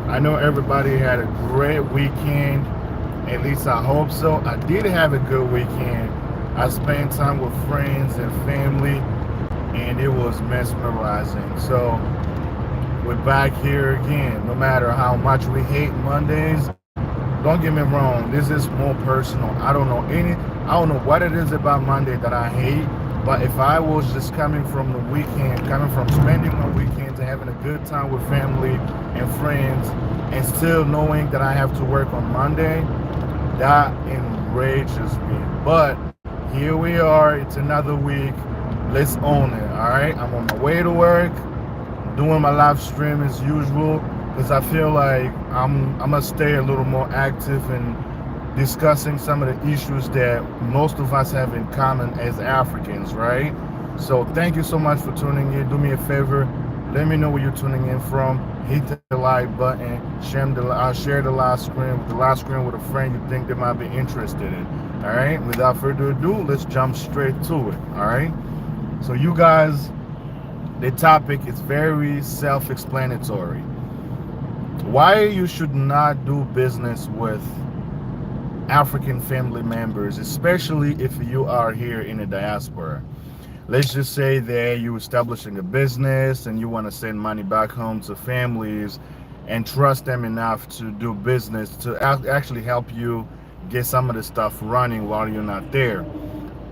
I know everybody had a great weekend. At least I hope so. I did have a good weekend. I spent time with friends and family, and it was mesmerizing. So we're back here again. No matter how much we hate Mondays, don't get me wrong. This is more personal. I don't know what it is about Monday that I hate. But if I was just coming from the weekend, coming from spending my weekends and having a good time with family and friends, and still knowing that I have to work on Monday, that enrages me. But here we are. It's another week. Let's own it. All right. I'm on my way to work, doing my live stream as usual because I feel like I'm gonna stay a little more active and discussing some of the issues that most of us have in common as Africans, right? So thank you so much for tuning in. Do me a favor, let me know where you're tuning in from. Hit the like button, share the live screen with a friend you think they might be interested in. All right. Without further ado, let's jump straight to it. All right. So you guys, the topic is very self-explanatory. Why you should not do business with African family members, especially if you are here in the diaspora. Let's just say that you're establishing a business and you want to send money back home to families and trust them enough to do business to actually help you get some of the stuff running while you're not there.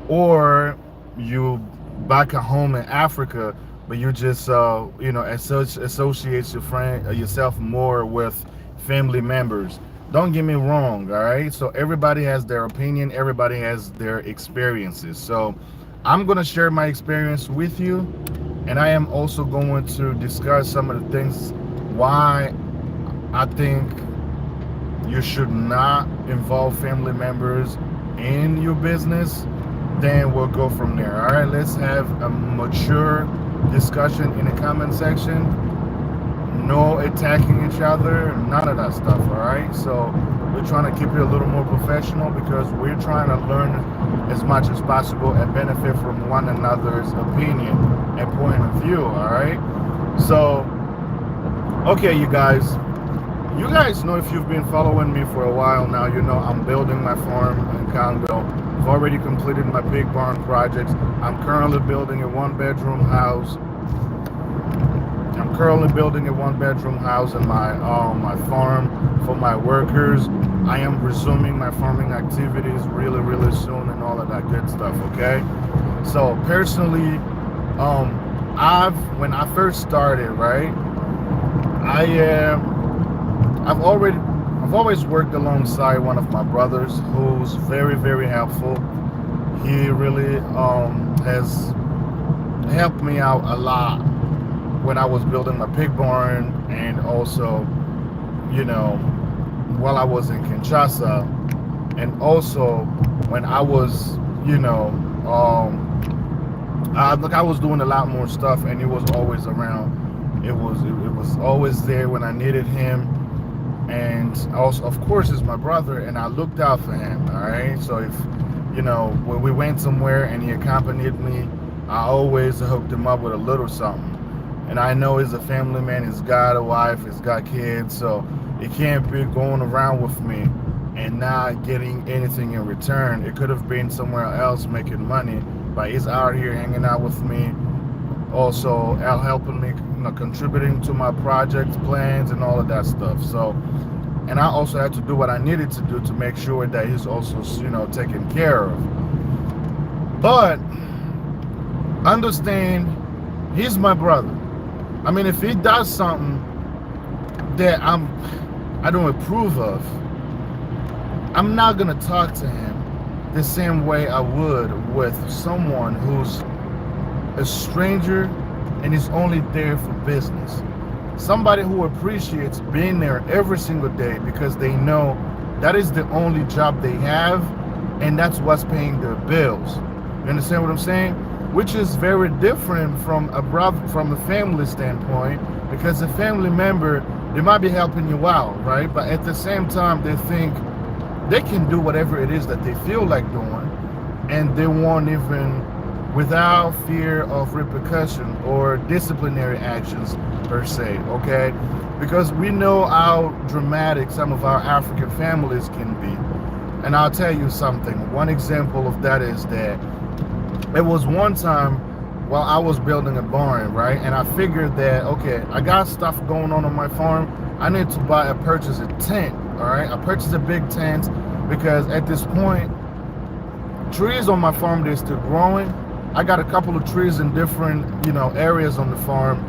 Or you back at home in Africa, but you just associate yourself more with family members. Don't get me wrong, all right? So everybody has their opinion, everybody has their experiences. So I'm going to share my experience with you, and I am also going to discuss some of the things why I think you should not involve family members in your business. Then we'll go from there. All right, let's have a mature discussion in the comment section. No attacking each other, none of that stuff. All right, so we're trying to keep it a little more professional because we're trying to learn as much as possible and benefit from one another's opinion and point of view. All right, so okay, you guys know, if you've been following me for a while now, you know I'm building my farm in Congo. I've already completed my pig barn projects. I'm currently building a one-bedroom house. In my farm for my workers. I am resuming my farming activities really soon and all of that good stuff. Okay. So personally, when I first started, right, I I've always worked alongside one of my brothers who's very helpful. He really has helped me out a lot when I was building my pig barn, and also, while I was in Kinshasa, and also when I was, I was doing a lot more stuff, and he was always around. It was always there when I needed him, and also, of course, is my brother, and I looked out for him. All right, so if when we went somewhere and he accompanied me, I always hooked him up with a little something. And I know he's a family man, he's got a wife, he's got kids, so he can't be going around with me and not getting anything in return. It could have been somewhere else making money, but he's out here hanging out with me, also helping me, contributing to my project plans and all of that stuff. So, and I also had to do what I needed to do to make sure that he's also, taken care of. But understand, he's my brother. I mean, if he does something that I don't approve of, I'm not gonna talk to him the same way I would with someone who's a stranger and is only there for business. Somebody who appreciates being there every single day because they know that is the only job they have, and that's what's paying their bills. You understand what I'm saying? Which is very different from a family standpoint, because a family member, they might be helping you out, right? But at the same time, they think they can do whatever it is that they feel like doing, and they won't even, without fear of repercussion or disciplinary actions per se. Okay, because we know how dramatic some of our African families can be. And I'll tell you something. One example of that is that it was one time while I was building a barn, right? And I figured that, okay, I got stuff going on my farm. I need to purchase a tent, all right? I purchased a big tent because at this point, trees on my farm, they're still growing. I got a couple of trees in different, areas on the farm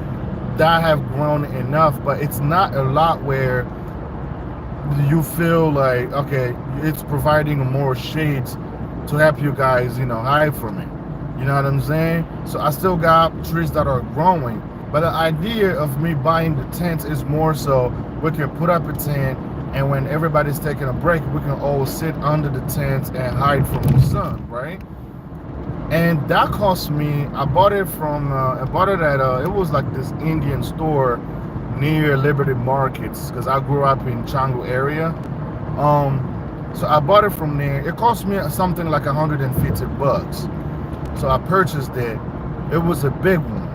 that have grown enough, but it's not a lot where you feel like, okay, it's providing more shades to help you guys, hide from it. You know what I'm saying? So I still got trees that are growing. But the idea of me buying the tent is more so we can put up a tent, and when everybody's taking a break, we can all sit under the tent and hide from the sun, right? And that cost me, I bought it at, it was like this Indian store near Liberty Markets, because I grew up in Changu area. So I bought it from there. It cost me something like 150 bucks. So I purchased it. It was a big one.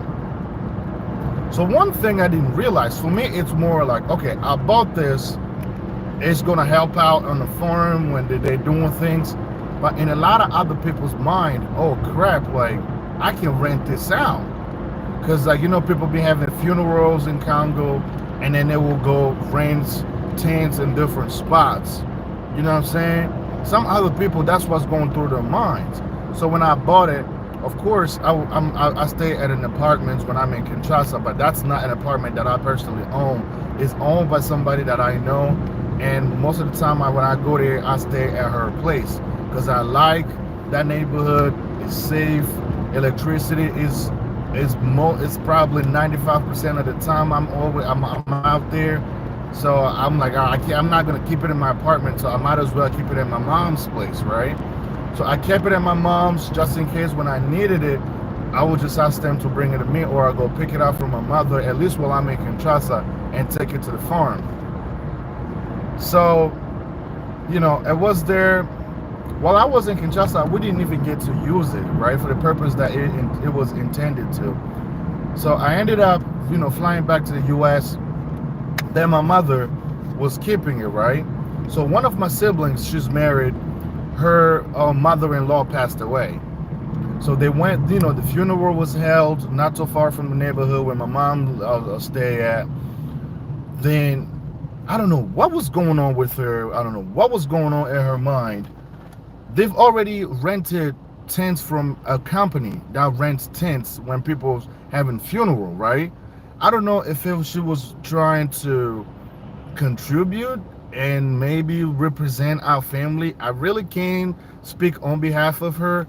So one thing I didn't realize, for me, it's more like, okay, I bought this. It's going to help out on the farm when they're doing things. But in a lot of other people's mind, oh crap, like I can rent this out. Because people be having funerals in Congo, and then they will go rent tents in different spots. You know what I'm saying? Some other people, that's what's going through their minds. So when I bought it, of course, I stay at an apartment when I'm in Kinshasa, but that's not an apartment that I personally own. It's owned by somebody that I know, and most of the time when I go there, I stay at her place because I like that neighborhood. It's safe. Electricity is it's probably 95% of the time I'm out there. So I'm like, I'm not gonna keep it in my apartment, so I might as well keep it at my mom's place, right? So I kept it at my mom's just in case when I needed it, I would just ask them to bring it to me, or I'll go pick it up from my mother, at least while I'm in Kinshasa, and take it to the farm. So, it was there. While I was in Kinshasa, we didn't even get to use it, right, for the purpose that it was intended to. So I ended up, flying back to the U.S. Then my mother was keeping it, right? So one of my siblings, she's married, her mother-in-law passed away. So they went, the funeral was held not so far from the neighborhood where my mom stay at. Then I don't know what was going on with her. I don't know what was going on in her mind. They've already rented tents from a company that rents tents when people's having funeral, right? I don't know if she was trying to contribute and maybe represent our family. I really can't speak on behalf of her.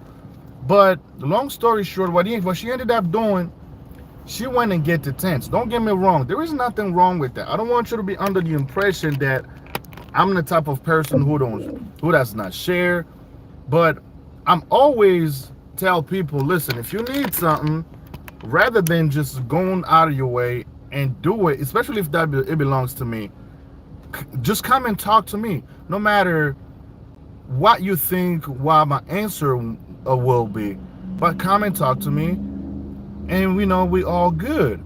But long story short, what she ended up doing, she went and get the tents. Don't get me wrong. There is nothing wrong with that. I don't want you to be under the impression that I'm the type of person who does not share. But I'm always tell people, listen, if you need something, rather than just going out of your way and do it, especially if it belongs to me, just come and talk to me. No matter what you think, what my answer will be, but come and talk to me, and we all good.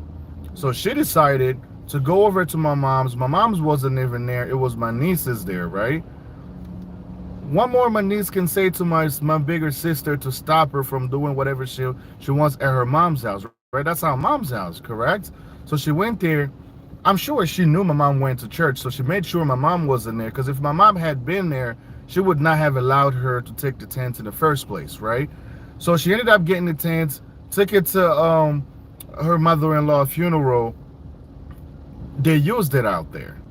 So she decided to go over to my mom's. My mom's wasn't even there. It was my nieces there, right? One more my niece can say to my bigger sister to stop her from doing whatever she wants at her mom's house, right? That's our mom's house, correct? So she went there. I'm sure she knew my mom went to church, so she made sure my mom wasn't there, because if my mom had been there, she would not have allowed her to take the tent in the first place, right? So she ended up getting the tent, took it to her mother-in-law funeral. They used it out there.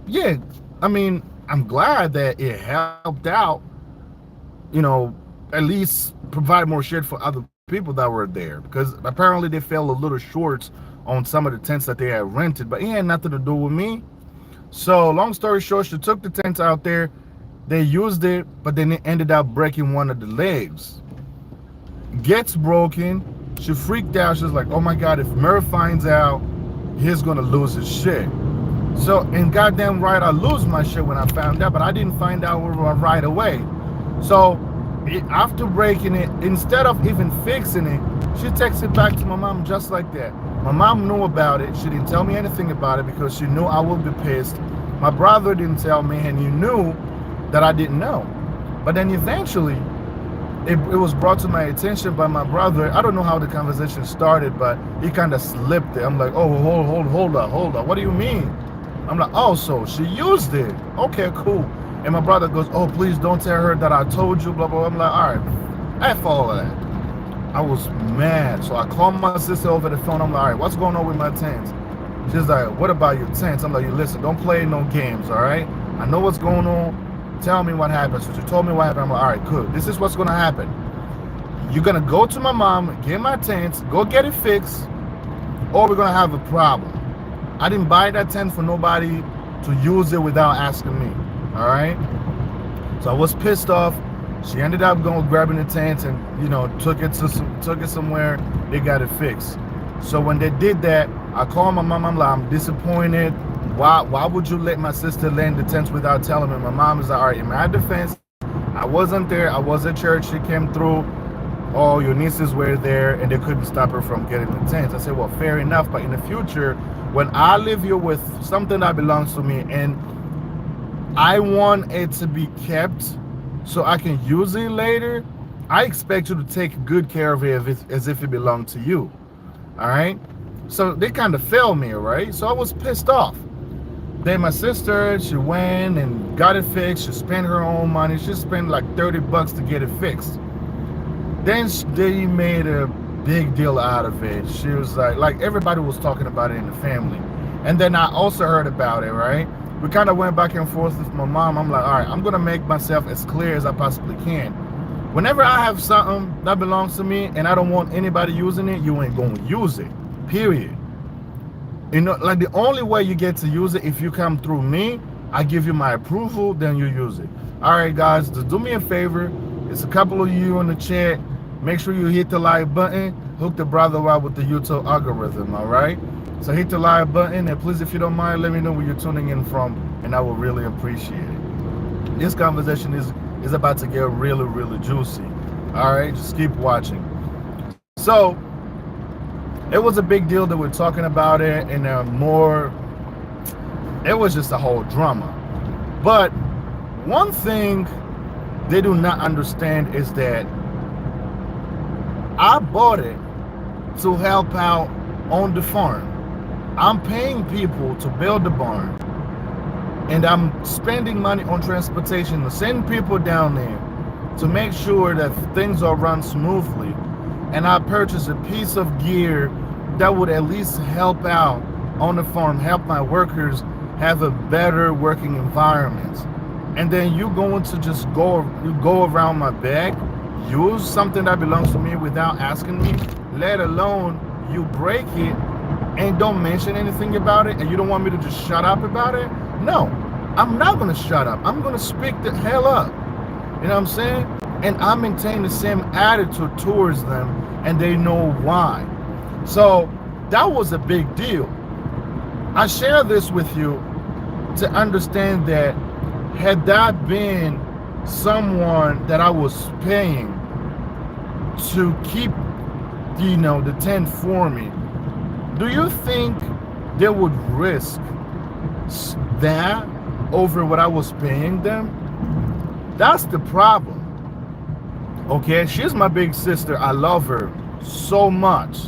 Yeah, I mean, I'm glad that it helped out, at least provide more shade for other people that were there, because apparently they fell a little short on some of the tents that they had rented, but it had nothing to do with me. So long story short, she took the tent out there, they used it, but then it ended up breaking one of the legs. Gets broken. She freaked out. She's like, oh my God, if Murph finds out, he's gonna lose his shit. So, and goddamn right, I lose my shit when I found out, but I didn't find out right away. So after breaking it, instead of even fixing it, she takes it back to my mom just like that. My mom knew about it. She didn't tell me anything about it because she knew I would be pissed. My brother didn't tell me, and he knew that I didn't know. But then eventually, it was brought to my attention by my brother. I don't know how the conversation started, but he kind of slipped it. I'm like, oh, hold up. What do you mean? I'm like, oh, so she used it. Okay, cool. And my brother goes, oh, please don't tell her that I told you, blah, blah, blah. I'm like, all right, F all of that. I was mad. So I called my sister over the phone. I'm like, all right, what's going on with my tents? She's like, what about your tents? I'm like, listen, don't play no games, all right? I know what's going on. Tell me what happened. So she told me what happened. I'm like, all right, cool. This is what's going to happen. You're going to go to my mom, get my tents, go get it fixed, or we're going to have a problem. I didn't buy that tent for nobody to use it without asking me, all right? So I was pissed off. She ended up going grabbing the tent and, took it somewhere. They got it fixed. So when they did that, I called my mom. I'm like, I'm disappointed. Why would you let my sister lend the tents without telling me? My mom is like, all right, in my defense, I wasn't there. I was at church. She came through. All your nieces were there, and they couldn't stop her from getting the tents. I said, well, fair enough. But in the future, when I live here with something that belongs to me, and I want it to be kept so I can use it later, I expect you to take good care of it as if it belonged to you. All right? So they kind of failed me, right? So I was pissed off. Then my sister, she went and got it fixed. She spent her own money. She spent like $30 to get it fixed. Then they made a big deal out of it. She was like everybody was talking about it in the family. And then I also heard about it, right? We kind of went back and forth with my mom. I'm like, all right, I'm going to make myself as clear as I possibly can. Whenever I have something that belongs to me and I don't want anybody using it, you ain't going to use it, period. Like the only way you get to use it, if you come through me, I give you my approval, then you use it. All right, guys, just do me a favor. It's a couple of you in the chat. Make sure you hit the like button. Hook the brother out with the YouTube algorithm, all right? So hit the like button, and please, if you don't mind, let me know where you're tuning in from, and I will really appreciate it. This conversation is about to get really, really juicy. All right, just keep watching. So it was a big deal that we're talking about it, and it was just a whole drama. But one thing they do not understand is that I bought it to help out on the farm. I'm paying people to build the barn, and I'm spending money on transportation to send people down there to make sure that things are run smoothly. And I purchased a piece of gear that would at least help out on the farm, help my workers have a better working environment. And then you going to just go around my back, use something that belongs to me without asking me, let alone you break it and don't mention anything about it, and you don't want me to just shut up about it? No, I'm not going to shut up. I'm going to speak the hell up. You know what I'm saying? And I maintain the same attitude towards them, and they know why. So that was a big deal. I share this with you to understand that had that been someone that I was paying to keep, the tent for me, do you think they would risk that over what I was paying them? That's the problem. Okay, she's my big sister. I love her so much.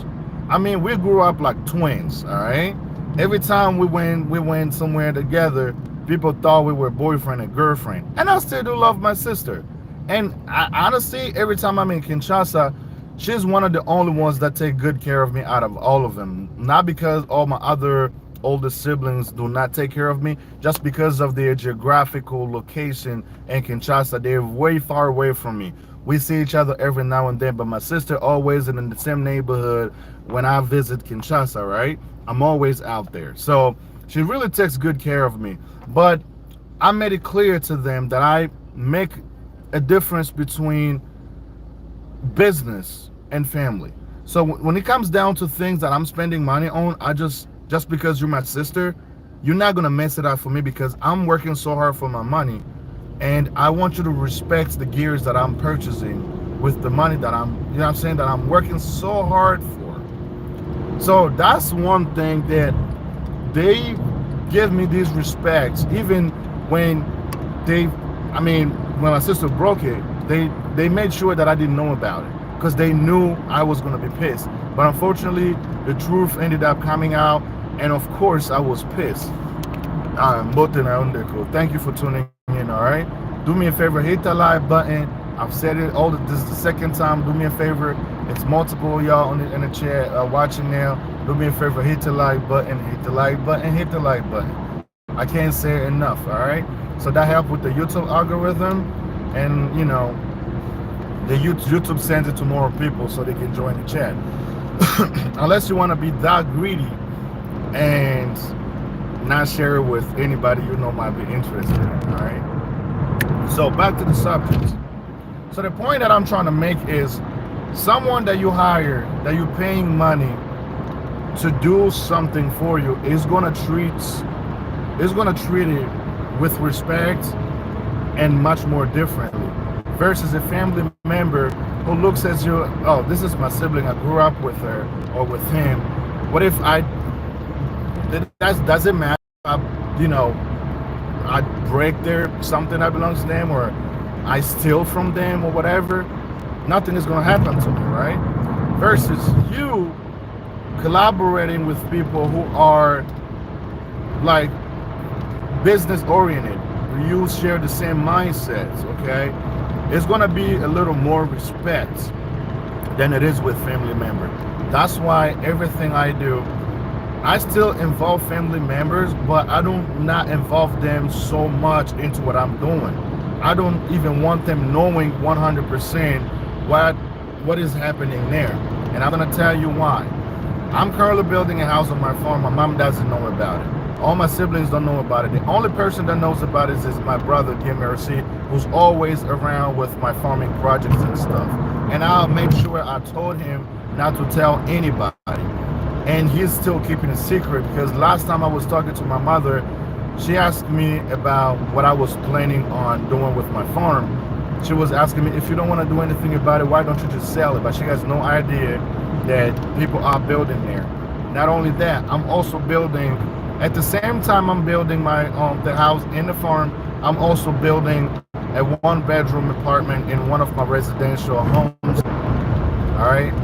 I mean, we grew up like twins, all right? Every time we went somewhere together, people thought we were boyfriend and girlfriend. And I still do love my sister. And honestly, every time I'm in Kinshasa, she's one of the only ones that take good care of me out of all of them. Not because all my other older siblings do not take care of me, just because of their geographical location in Kinshasa. They're way far away from me. We see each other every now and then, but my sister always in the same neighborhood when I visit Kinshasa, right? I'm always out there. So she really takes good care of me. But I made it clear to them that I make a difference between business and family. So when it comes down to things that I'm spending money on, I just because you're my sister, you're not gonna mess it up for me, because I'm working so hard for my money, and I want you to respect the gears that I'm purchasing with the money that I'm, that I'm working so hard for. So that's one thing that they give me these respects, even when they, I mean, when my sister broke it, they made sure that I didn't know about it because they knew I was going to be pissed. But unfortunately, the truth ended up coming out, and of course, I was pissed. Thank you for tuning in. All right, do me a favor, hit that like button. I've said it all. This is the second time. Do me a favor. It's multiple y'all in the chat watching now. Do me a favor, hit the like button, hit the like button, hit the like button. I can't say it enough. All right. So that helps with the YouTube algorithm, and you know, the YouTube sends it to more people so they can join the chat. Unless you want to be that greedy and not share it with anybody you know might be interested in. All right. So back to the subject. So the point that I'm trying to make is someone that you hire, that you're paying money to do something for you, is gonna treat it with respect and much more differently versus a family member who looks at you, oh, this is my sibling, I grew up with her or with him. What if that doesn't matter, you know, I break something that belongs to them, or I steal from them or whatever, nothing is going to happen to me, right? Versus you collaborating with people who are like business oriented, you share the same mindsets, okay? It's going to be a little more respect than it is with family member. That's why everything I do, I still involve family members, but I don't not involve them so much into what I'm doing. I don't even want them knowing 100% what is happening there. And I'm going to tell you why. I'm currently building a house on my farm. My mom doesn't know about it. All my siblings don't know about it. The only person that knows about it is my brother, Diaspora, who's always around with my farming projects and stuff. And I'll make sure I told him not to tell anybody. And he's still keeping it secret because last time I was talking to my mother, she asked me about what I was planning on doing with my farm. She was asking me, if you don't want to do anything about it, why don't you just sell it? But she has no idea that people are building there. Not only that, I'm also building, at the same time I'm building my the house in the farm, I'm also building a 1-bedroom apartment in one of my residential homes. All right.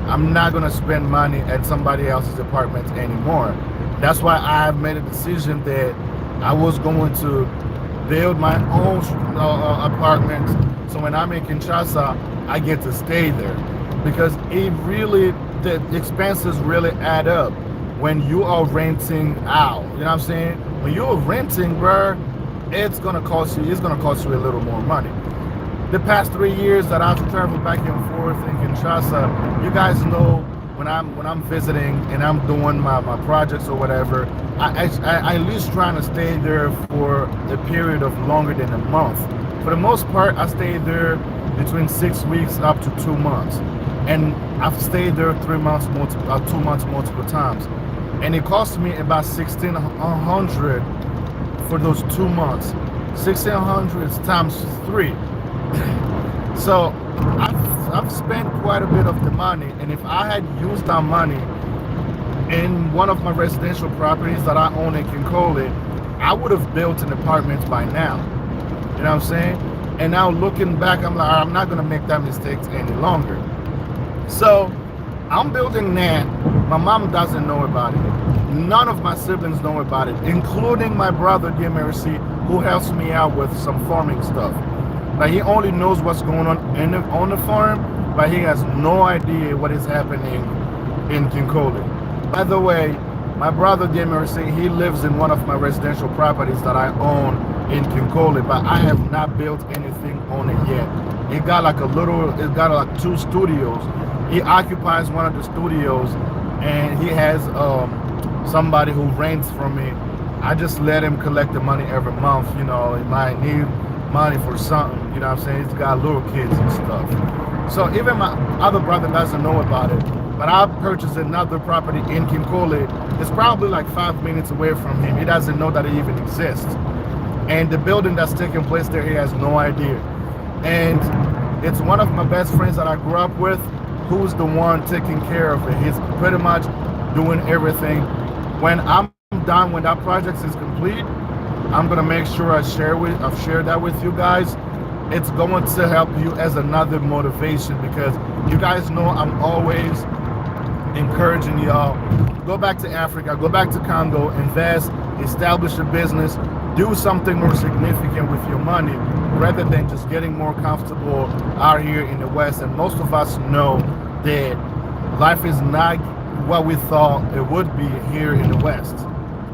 I'm not going to spend money at somebody else's apartment anymore. That's why I've made a decision that I was going to build my own apartment. So when I'm in Kinshasa, I get to stay there. Because the expenses really add up when you are renting out. You know what I'm saying? When you're renting, bro, it's going to cost you a little more money. The past 3 years that I've traveled back and forth in Kinshasa, you guys know when I'm visiting and I'm doing my projects or whatever, I at least trying to stay there for a period of longer than a month. For the most part, I stayed there between 6 weeks up to 2 months, and I've stayed there 2 months multiple times, and it cost me about $1,600 for those 2 months. $1,600 times 3. So I've spent quite a bit of the money, and if I had used that money in one of my residential properties that I own in Kinkole, I would have built an apartment by now. You know what I'm saying? And now looking back, I'm like, I'm not gonna make that mistake any longer. So I'm building that. My mom doesn't know about it. None of my siblings know about it, including my brother, Diaspora, who helps me out with some farming stuff. But he only knows what's going on on the farm, but he has no idea what is happening in Kinkole. By the way, my brother Diaspora, he lives in one of my residential properties that I own in Kinkole, but I have not built anything on it yet. It got like 2 studios. He occupies one of the studios, and he has somebody who rents from me. I just let him collect the money every month. You know, he might need money for something, you know what I'm saying? He's got little kids and stuff. So even my other brother doesn't know about it, but I purchased another property in Kinkole. It's probably like 5 minutes away from him. He doesn't know that it even exists. And the building that's taking place there, he has no idea. And it's one of my best friends that I grew up with. who's the one taking care of it. He's pretty much doing everything. When I'm done, when that project is complete, I'm gonna make sure I've shared that with you guys. It's going to help you as another motivation, because you guys know I'm always encouraging y'all, go back to Africa, go back to Congo, invest, establish a business, do something more significant with your money rather than just getting more comfortable out here in the West. And most of us know that life is not what we thought it would be here in the West.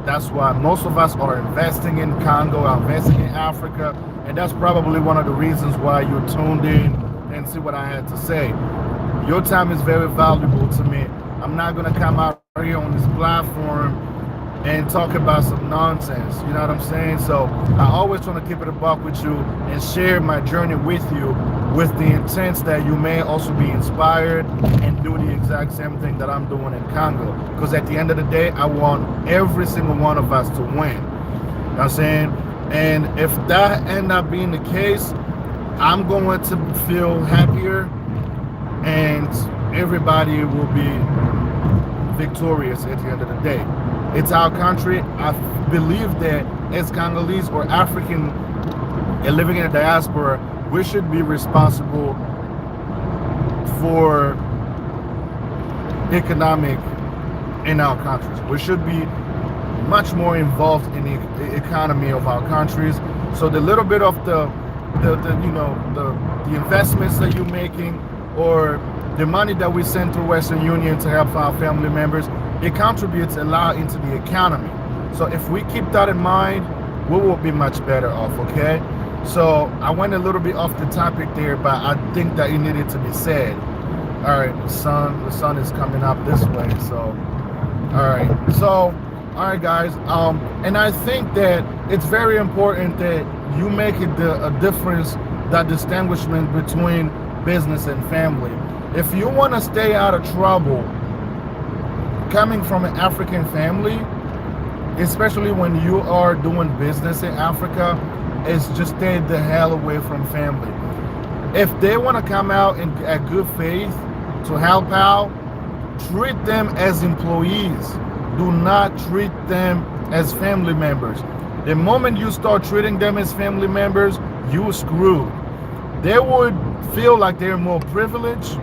That's why most of us are investing in Congo, are investing in Africa, and that's probably one of the reasons why you tuned in and see what I had to say. Your time is very valuable to me. I'm not gonna come out here on this platform and talk about some nonsense, you know what I'm saying? So I always try to keep it a buck with you and share my journey with you, with the intent that you may also be inspired and do the exact same thing that I'm doing in Congo. Because at the end of the day, I want every single one of us to win. You know what I'm saying? And if that end up being the case, I'm going to feel happier and everybody will be victorious at the end of the day. It's our country. I believe that as Congolese or African and living in a diaspora, we should be responsible for economic in our countries. We should be much more involved in the economy of our countries. So the little bit of the investments that you're making, or the money that we send to Western Union to help our family members, it contributes a lot into the economy. So if we keep that in mind, we will be much better off, okay? So I went a little bit off the topic there, but I think that it needed to be said. All right, the sun is coming up this way, so all right guys, and I think that it's very important that you make it a difference, that distinguishment between business and family. If you want to stay out of trouble coming from an African family, especially when you are doing business in Africa, is just stay the hell away from family. If they want to come out in at good faith to help out, treat them as employees. Do not treat them as family members. The moment you start treating them as family members, you're screwed. They would feel like they're more privileged,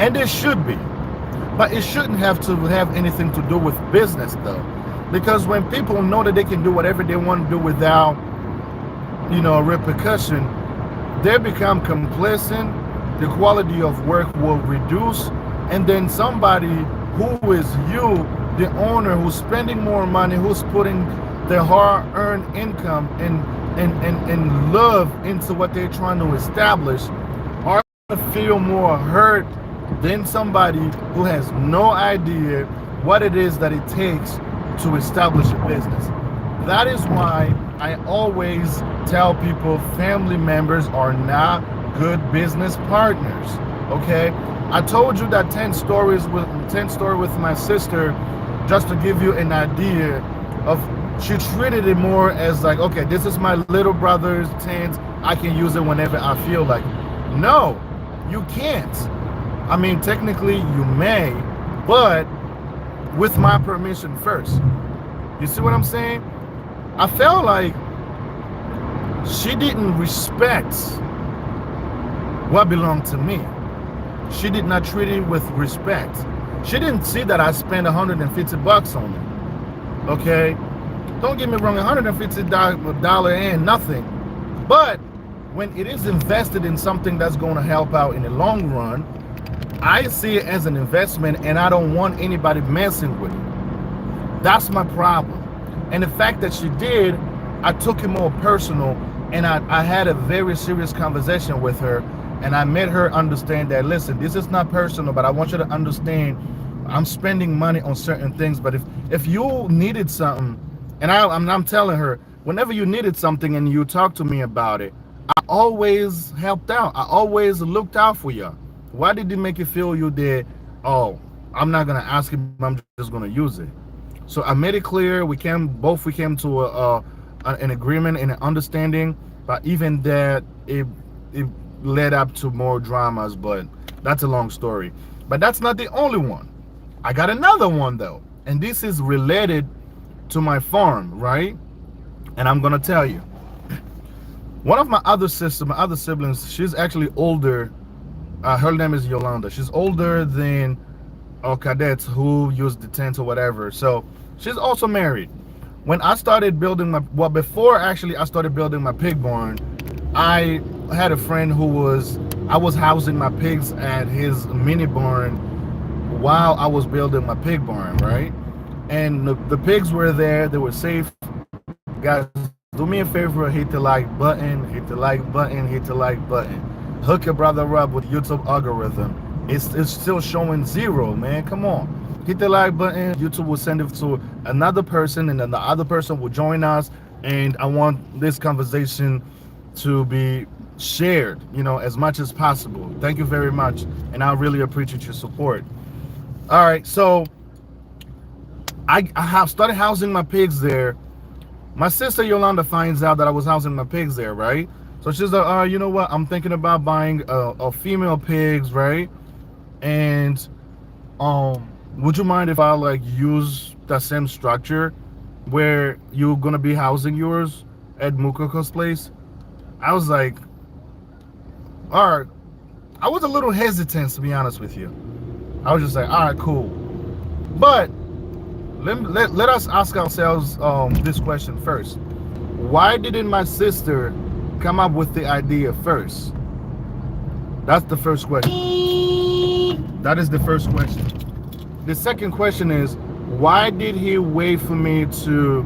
and they should be. But it shouldn't have to have anything to do with business, though. Because when people know that they can do whatever they want to do without, repercussion, they become complacent, the quality of work will reduce, and then somebody who is you, the owner, who's spending more money, who's putting their hard-earned income and love into what they're trying to establish, are going to feel more hurt than somebody who has no idea what it is that it takes to establish a business. That is why I always tell people family members are not good business partners. Okay, I told you that 10 story with my sister, just to give you an idea of, she treated it more as like, okay, this is my little brother's tent, I can use it whenever I feel like. No, you can't. I mean, technically you may, but with my permission first. You see what I'm saying? I felt like she didn't respect what belonged to me. She did not treat it with respect. She didn't see that I spent $150 on it. Okay? Don't get me wrong, $150 ain't nothing. But when it is invested in something that's going to help out in the long run, I see it as an investment, and I don't want anybody messing with it. That's my problem. And the fact that she did, I took it more personal, and I had a very serious conversation with her, and I made her understand that, listen, this is not personal, but I want you to understand I'm spending money on certain things. But if you needed something, and I'm telling her, whenever you needed something and you talked to me about it, I always helped out. I always looked out for you. Why did it make you feel you did? Oh, I'm not gonna ask him, I'm just gonna use it. So I made it clear. We came to an agreement and an understanding. But even that, it led up to more dramas. But That's a long story. But that's not the only one. I got another one though. And this is related to my farm, right? And I'm gonna tell you. One of my other sisters, my other siblings, she's actually older. Her name is Yolanda. She's older than our cadets who use the tent or whatever. So she's also married. When I started building my, well, before actually I started building my pig barn, I had a friend who was, I was housing my pigs at his mini barn while I was building my pig barn, right? And the pigs were there, they were safe. Guys, do me a favor, hit the like button, hit the like button, hit the like button. Hook your brother up with YouTube algorithm. It's still showing 0, man. Come on. Hit the like button. YouTube will send it to another person, and then the other person will join us. And I want this conversation to be shared, as much as possible. Thank you very much. And I really appreciate your support. All right, so I have started housing my pigs there. My sister Yolanda finds out that I was housing my pigs there, right? So she's like, you know what? I'm thinking about buying a female pigs, right? And would you mind if I like use the same structure where you're gonna be housing yours at Mukoko's place? I was like, all right. I was a little hesitant, to be honest with you. I was just like, all right, cool. But let us ask ourselves this question first. Why didn't my sister come up with the idea first? That's the first question. That is the first question. The second question is, why did he wait for me to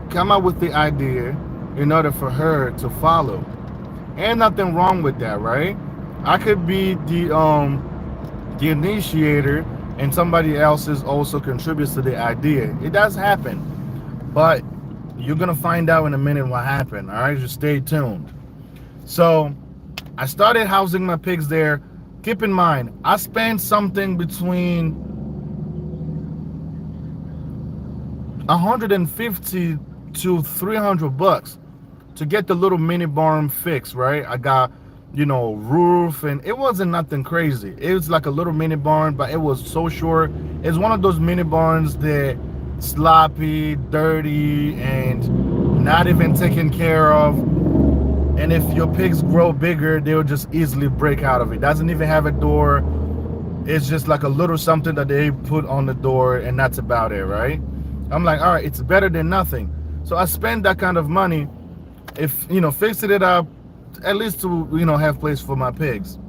come up with the idea in order for her to follow? Ain't nothing wrong with that, right? I could be the initiator and somebody else is also contributes to the idea. It does happen, but you're gonna find out in a minute what happened. All right, just stay tuned. So I started housing my pigs there. Keep in mind, I spent something between 150 to 300 bucks to get the little mini barn fixed, right? I got, roof, and it wasn't nothing crazy. It was like a little mini barn, but it was so short. It's one of those mini barns that sloppy, dirty, and not even taken care of. And if your pigs grow bigger, they'll just easily break out of it. Doesn't even have a door. It's just like a little something that they put on the door, and that's about it, right? I'm like, all right, it's better than nothing. So I spend that kind of money, if fixing it up, at least to have place for my pigs.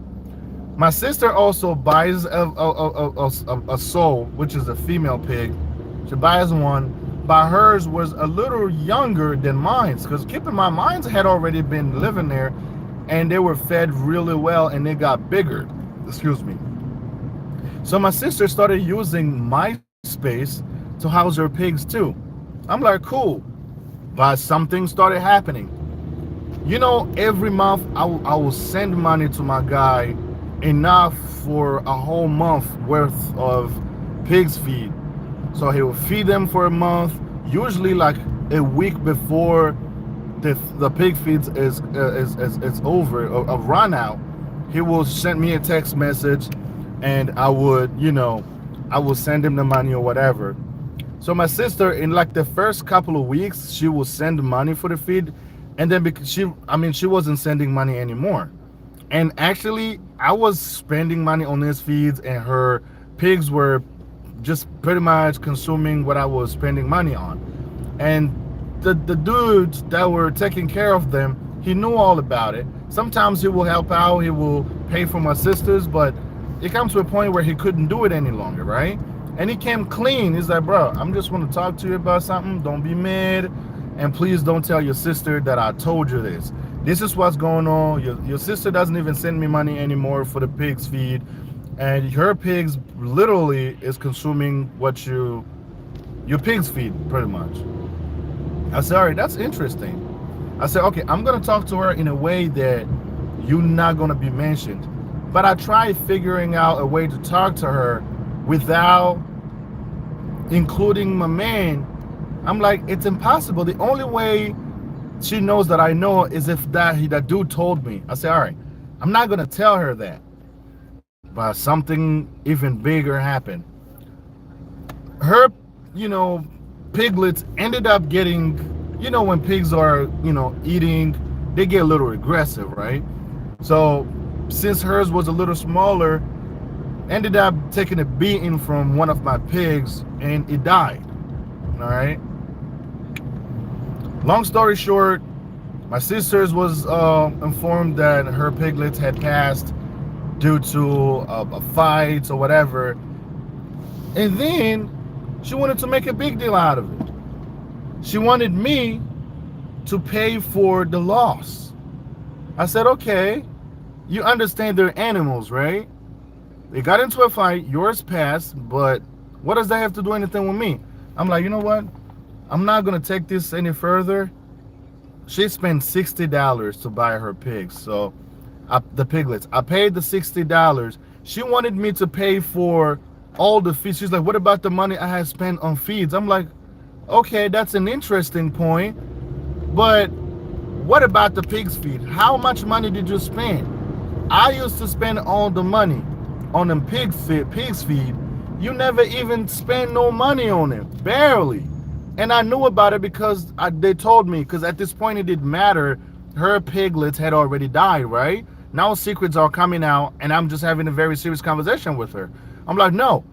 My sister also buys a sow, which is a female pig. She buys one, but hers was a little younger than mine's, because keep in mind, mine's had already been living there, and they were fed really well, and they got bigger. Excuse me. So my sister started using my space to house her pigs too. I'm like, cool. But something started happening. Every month I will send money to my guy, enough for a whole month worth of pigs feed. So he will feed them for a month, usually like a week before the pig feeds is over or run out. He will send me a text message, and I would send him the money or whatever. So my sister, in like the first couple of weeks, she will send money for the feed, and then because she wasn't sending money anymore. And actually, I was spending money on these feeds, and her pigs were just pretty much consuming what I was spending money on. And the dudes that were taking care of them, he knew all about it. Sometimes he will help out, he will pay for my sisters, but it comes to a point where he couldn't do it any longer, right? And he came clean. He's like, bro, I'm just want to talk to you about something. Don't be mad. And please don't tell your sister that I told you this. This is what's going on. Your sister doesn't even send me money anymore for the pigs feed. And her pigs literally is consuming what your pigs feed, pretty much. I said, all right, that's interesting. I said, okay, I'm going to talk to her in a way that you're not going to be mentioned. But I tried figuring out a way to talk to her without including my man. I'm like, it's impossible. The only way she knows that I know is if that dude told me. I said, all right, I'm not going to tell her that. but something even bigger happened. Her, you know, piglets ended up getting, when pigs are, eating, they get a little aggressive, right? So since hers was a little smaller, ended up taking a beating from one of my pigs and it died. All right. Long story short, my sisters was informed that her piglets had passed due to a fight or whatever, and then she wanted to make a big deal out of it. She wanted me to pay for the loss. I said, okay, you understand they're animals, right? They got into a fight, yours passed, but what does that have to do anything with me? I'm like, you know what? I'm not gonna take this any further. She spent $60 to buy her pigs, so the piglets. I paid the $60. She wanted me to pay for all the feeds. She's like, what about the money I had spent on feeds? I'm like, okay, that's an interesting point, but what about the pigs feed? How much money did you spend? I used to spend all the money on them pigs feed. You never even spend no money on it, barely. And I knew about it because they told me, because at this point it didn't matter. Her piglets had already died, right? Now secrets are coming out and I'm just having a very serious conversation with her. I'm like, no,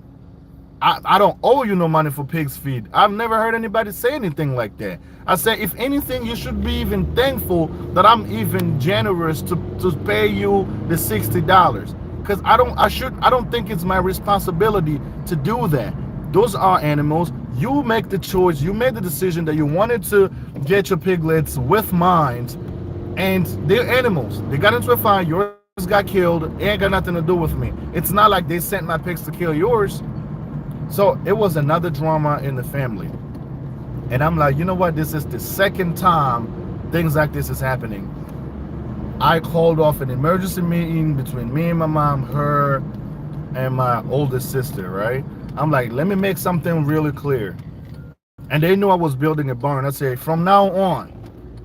I don't owe you no money for pigs feed. I've never heard anybody say anything like that. I said, if anything, you should be even thankful that I'm even generous to pay you the $60. Because I don't think it's my responsibility to do that. Those are animals. You make the choice. You made the decision that you wanted to get your piglets with mine, and they're animals. They got into a fight. Yours got killed. It ain't got nothing to do with me. It's not like they sent my pigs to kill yours. So it was another drama in the family. And I'm like, you know what? This is the second time things like this is happening. I called off an emergency meeting between me and my mom, her, and my oldest sister, right? I'm like, let me make something really clear. And they knew I was building a barn. I said, from now on,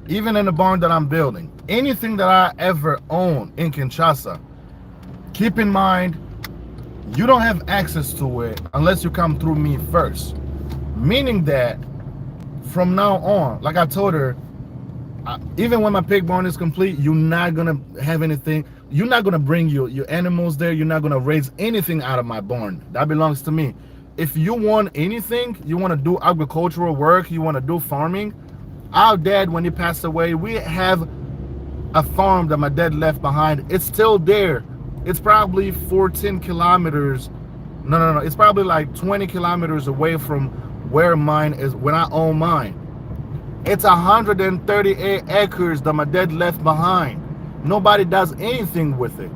even in the barn that I'm building, anything that I ever own in Kinshasa, keep in mind, you don't have access to it unless you come through me first. Meaning that from now on, like I told her, even when my pig barn is complete, you're not gonna have anything. You're not gonna bring your animals there. You're not gonna raise anything out of my barn. That belongs to me. If you want anything, you want to do agricultural work, you want to do farming. Our dad, when he passed away, we have a farm that my dad left behind. It's still there. It's probably 14 kilometers. No. It's probably like 20 kilometers away from where mine is, when I own mine. It's 138 acres that my dad left behind. Nobody does anything with it.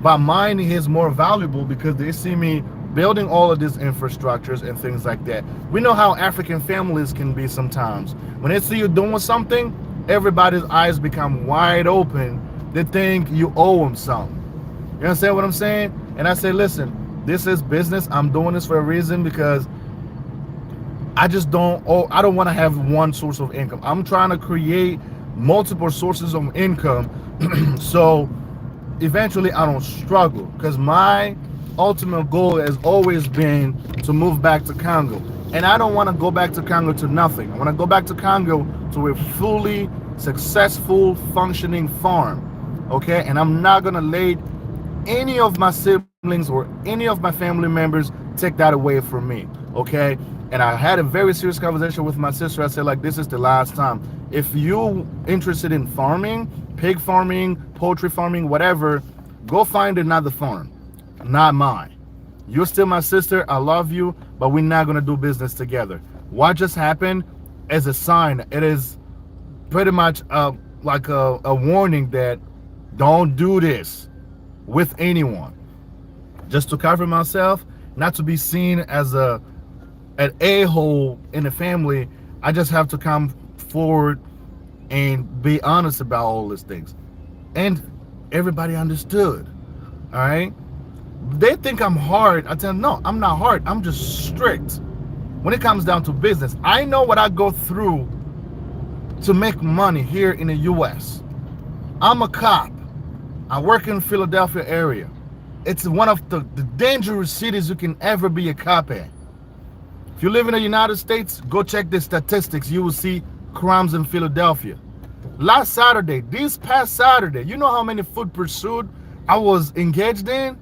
But mine is more valuable because they see me building all of these infrastructures and things like that. We know how African families can be sometimes. When they see you doing something, everybody's eyes become wide open. They think you owe them something. You understand what I'm saying? And I say, listen, this is business. I'm doing this for a reason because I don't want to have one source of income. I'm trying to create multiple sources of income so eventually I don't struggle, because my ultimate goal has always been to move back to Congo, and I don't want to go back to Congo to nothing. I want to go back to Congo to a fully successful functioning farm, okay? And I'm not gonna let any of my siblings or any of my family members take that away from me, okay? And I had a very serious conversation with my sister. I said, like, this is the last time. If you're interested in farming, pig farming, poultry farming, whatever, go find another farm, not mine. You're still my sister. I love you, but we're not going to do business together. What just happened is a sign. It is pretty much like a warning that don't do this with anyone. Just to cover myself, not to be seen as an a-hole in the family, I just have to come forward and be honest about all these things. And everybody understood, all right? They think I'm hard. I tell them, no, I'm not hard. I'm just strict. When it comes down to business, I know what I go through to make money here in the U.S. I'm a cop. I work in the Philadelphia area. it's one of the dangerous cities you can ever be a cop at. If you live in the United States, go check the statistics. You will see crimes in Philadelphia. Last Saturday, this past Saturday, you know how many foot pursuit I was engaged in?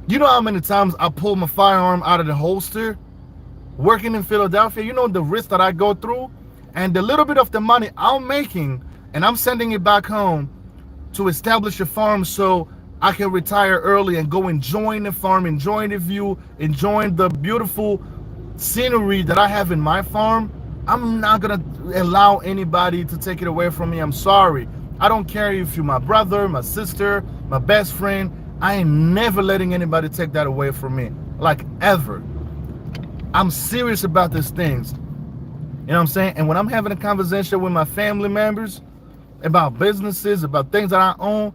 You know how many times I pulled my firearm out of the holster working in Philadelphia? You know the risk that I go through? And the little bit of the money I'm making, and I'm sending it back home to establish a farm so I can retire early and go enjoying the farm, enjoying the view, enjoying the beautiful scenery that I have in my farm. I'm not gonna allow anybody to take it away from me. I'm sorry. I don't care if you're my brother, my sister, my best friend. I ain't never letting anybody take that away from me, like ever. I'm serious about these things. You know what I'm saying? And when I'm having a conversation with my family members about businesses, about things that I own,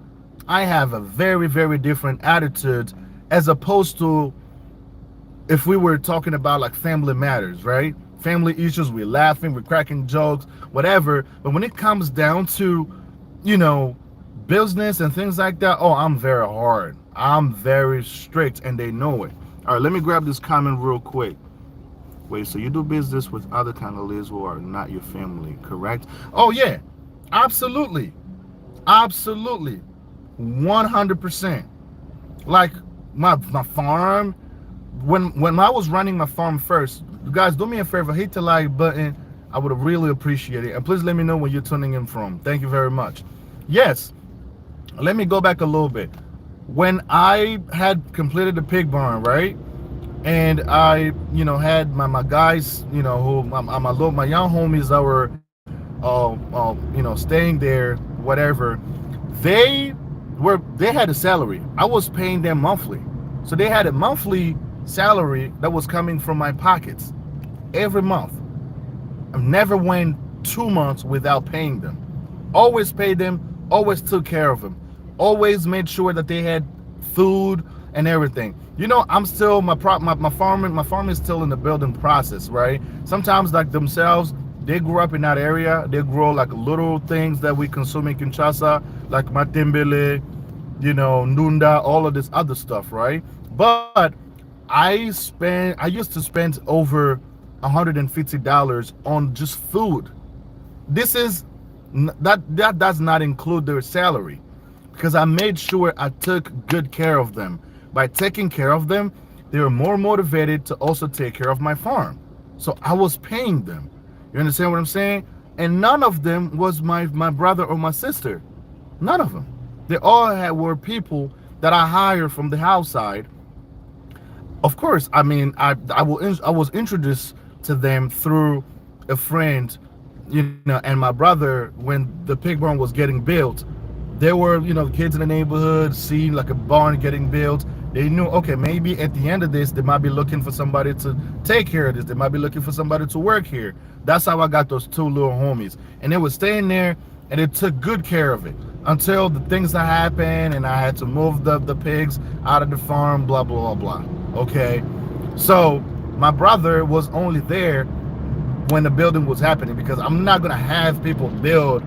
I have a very, very different attitude as opposed to if we were talking about like family matters, right? Family issues, we're laughing, we're cracking jokes, whatever. But when it comes down to, you know, business and things like that, oh, I'm very hard. I'm very strict, and they know it. All right, let me grab this comment real quick. Wait, so you do business with other Congolese who are not your family, correct? Oh, yeah, absolutely. Absolutely. 100%. Like my farm, when I was running my farm first, you guys do me a favor, hit the like button. I would really appreciate it. And please let me know where you're tuning in from. Thank you very much. Yes, let me go back a little bit. When I had completed the pig barn, right? And I, you know, had my guys, you know, who my young homies that were, you know, staying there, whatever. They had a salary. I was paying them monthly, so they had a monthly salary that was coming from my pockets every month. I never went 2 months without paying them. Always paid them. Always took care of them. Always made sure that they had food and everything. You know, I'm still my farm is still in the building process, right? Sometimes like themselves, they grew up in that area. They grow like little things that we consume in Kinshasa, like matembele, you know, ndunda, all of this other stuff, right? But I used to spend over $150 on just food. This is that does not include their salary, because I made sure I took good care of them. By taking care of them, they were more motivated to also take care of my farm. So I was paying them. You understand what I'm saying? And none of them was my brother or my sister. None of them. They all were people that I hired from the outside. Of course, I mean, I was introduced to them through a friend, you know, and my brother. When the pig barn was getting built, there were, you know, kids in the neighborhood seeing like a barn getting built. They knew, okay, maybe at the end of this, they might be looking for somebody to take care of this. They might be looking for somebody to work here. That's how I got those two little homies. And they were staying there, and they took good care of it until the things that happened, and I had to move the pigs out of the farm, blah, blah, blah, blah. Okay? So my brother was only there when the building was happening, because I'm not going to have people build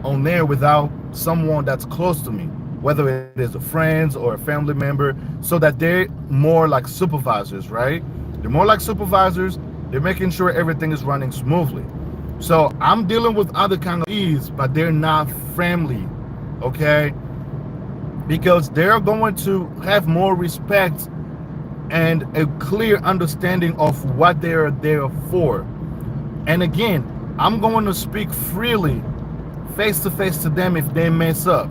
on there without someone that's close to me, whether it is a friend or a family member, so that they're more like supervisors, right? They're more like supervisors. They're making sure everything is running smoothly. So I'm dealing with other Congolese, but they're not family, okay? Because they're going to have more respect and a clear understanding of what they're there for. And again, I'm going to speak freely, face to face to them if they mess up.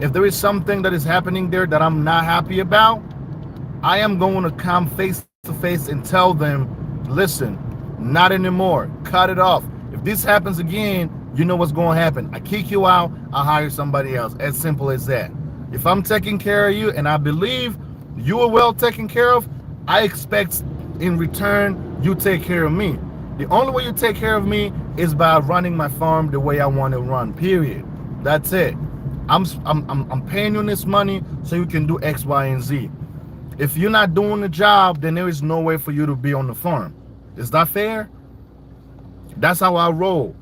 If there is something that is happening there that I'm not happy about, I am going to come face to face and tell them, listen, not anymore. Cut it off. If this happens again, you know what's going to happen. I kick you out, I'll hire somebody else. As simple as that. If I'm taking care of you and I believe you are well taken care of, I expect in return you take care of me. The only way you take care of me is by running my farm the way I want to run, period. That's it. I'm paying you this money so you can do X, Y, and Z. If you're not doing the job, then there is no way for you to be on the farm. Is that fair? That's how I roll.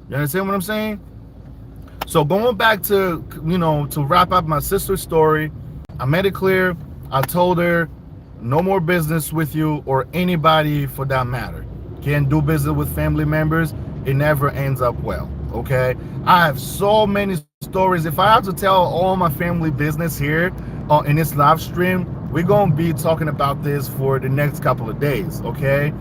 You understand what I'm saying? So going back to, you know, to wrap up my sister's story, I made it clear. I told her no more business with you or anybody for that matter. Can't do business with family members. It never ends up well. Okay. I have so many stories. If I have to tell all my family business here in this live stream, we're gonna be talking about this for the next couple of days. Okay.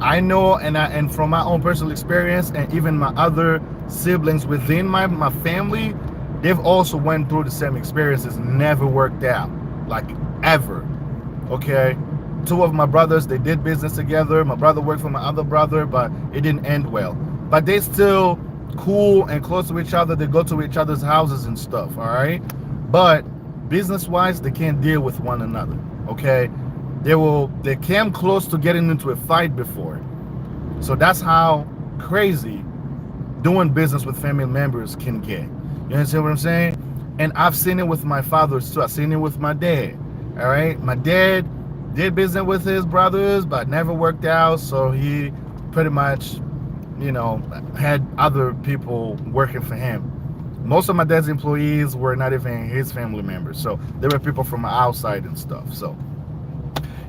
I know, and from my own personal experience, and even my other siblings within my family, they've also went through the same experiences. Never worked out, like ever. Okay, two of my brothers, they did business together. My brother worked for my other brother, but it didn't end well. But they still cool and close to each other. They go to each other's houses and stuff. All right, but business wise, they can't deal with one another. Okay, they came close to getting into a fight before. So that's how crazy doing business with family members can get. You understand what I'm saying? And I've seen it with my fathers too. I've seen it with my dad. All right, my dad did business with his brothers, but never worked out. So he pretty much, had other people working for him. Most of my dad's employees were not even his family members. So they were people from outside and stuff. So, you know